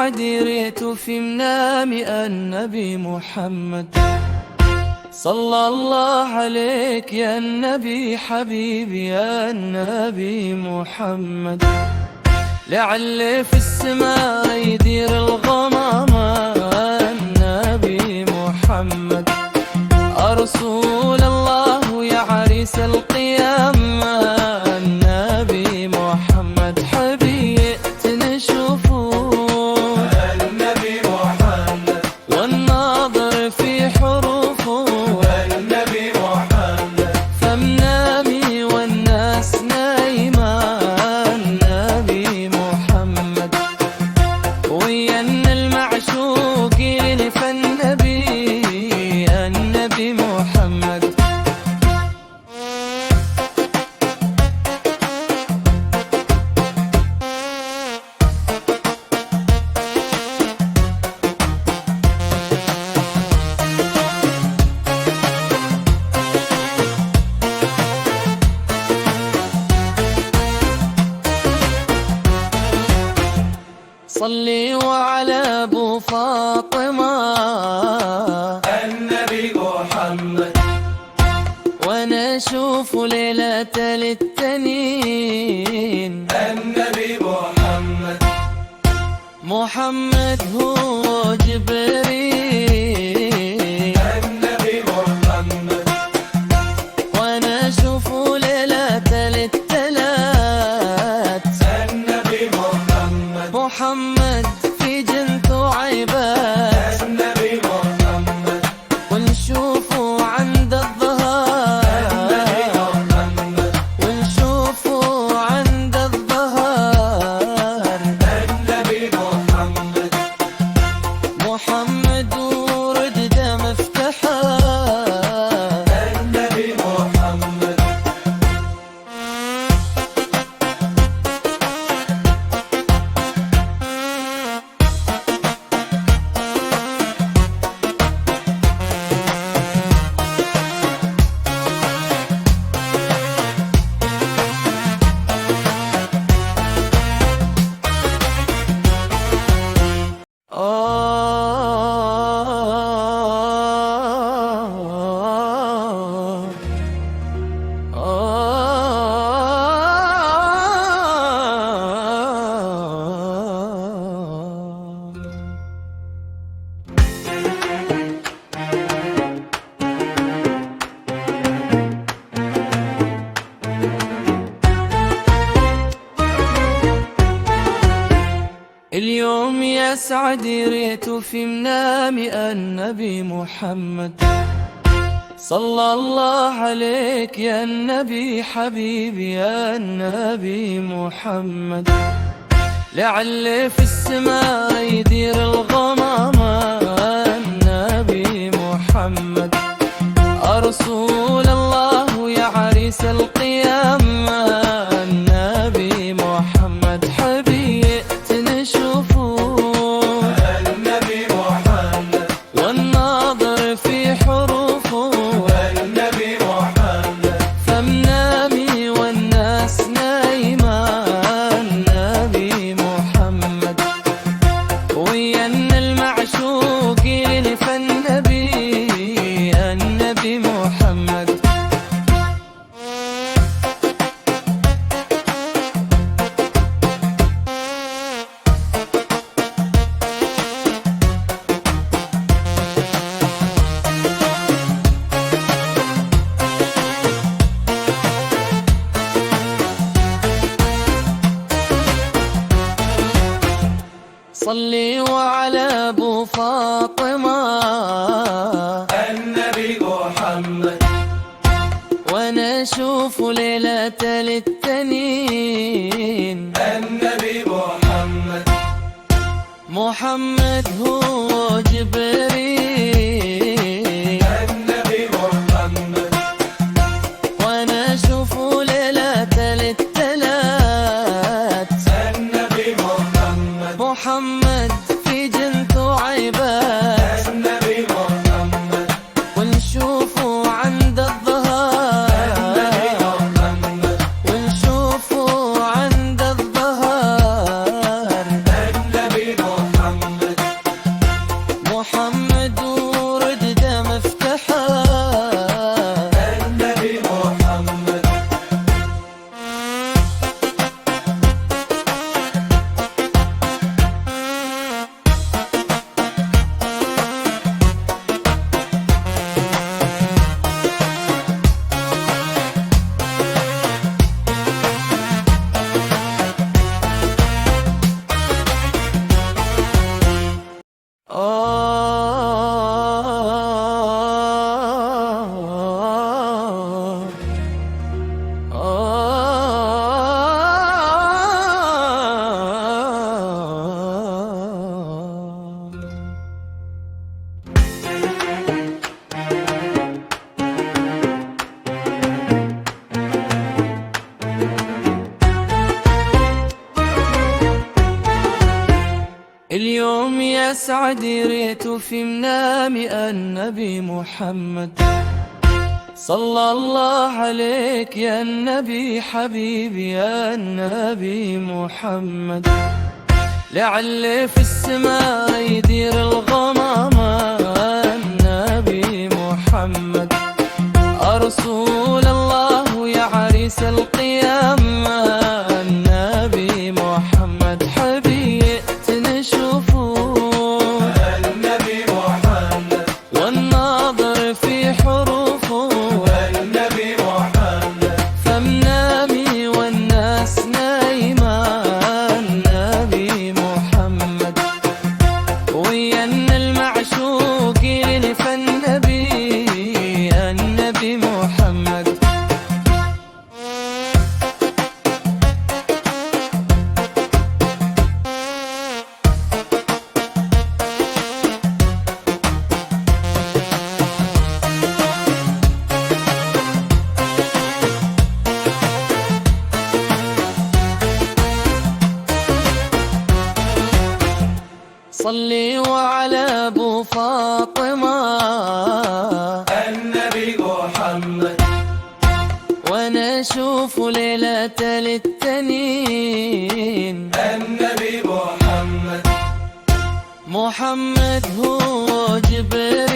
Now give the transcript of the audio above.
يسعد ريت في منامي النبي محمد. صلى الله عليك يا النبي حبيبي يا النبي محمد. لعل في السماء يدير الغمامة النبي محمد. رسول الله يا عريس القيامة النبي محمد. حبيت نشوفه النبي محمد والناظر في حروفه النبي محمد. فمنامي والناس نايمة النبي محمد. وين المعشوقين فالنبي النبي محمد. صلي وعلى ابو فاطمة النبي محمد. وانا اشوف ليلة الاثنين النبي محمد. محمد هو جبريل النبي محمد. وانا اشوف ليلة الثلاث النبي محمد. محمد في جنت وعباد النبي محمد. ونشوفه عند الظهر ونشوفه عند الظهر النبي محمد. محمد ورد مفتاحه النبي محمد. اليوم يسعد ريت في منامي النبي محمد. صلى الله عليك يا النبي حبيبي يا النبي محمد. لعل في السماء يدير الغمامة النبي محمد. رسول الله يا عريس القيامة النبي محمد. حبيت نشوفه النبي محمد. والناظر في حروفه النبي محمد. فمنامي والناس نايمة النبي محمد. وين المعشوقين فالنبي النبي محمد. صلي وعلى ابو فاطمة النبي محمد. وانا اشوف ليلة الاثنين النبي محمد. محمد هو جبريل النبي محمد. وانا اشوف ليلة الثلاث النبي محمد. محمد في جنت وعباد النبي محمد. ونشوفه عند الظهر النبي محمد. ونشوفه عند الظهر النبي محمد. اليوم يسعد ريت في منامي النبي محمد. صلى الله عليك يا النبي حبيبي يا النبي محمد. لعل في السماء يدير الغمامة النبي محمد. رسول الله يا عريس القيامة النبي محمد. حبيت نشوفه النبي محمد والناظر في حروفه النبي محمد. فمنامي والناس نايمة النبي محمد. وين المعشوقين فالنبي النبي محمد. صلي وعلى ابو فاطمة النبي محمد. وانا اشوف ليلة الاثنين النبي محمد. محمد هو جبريل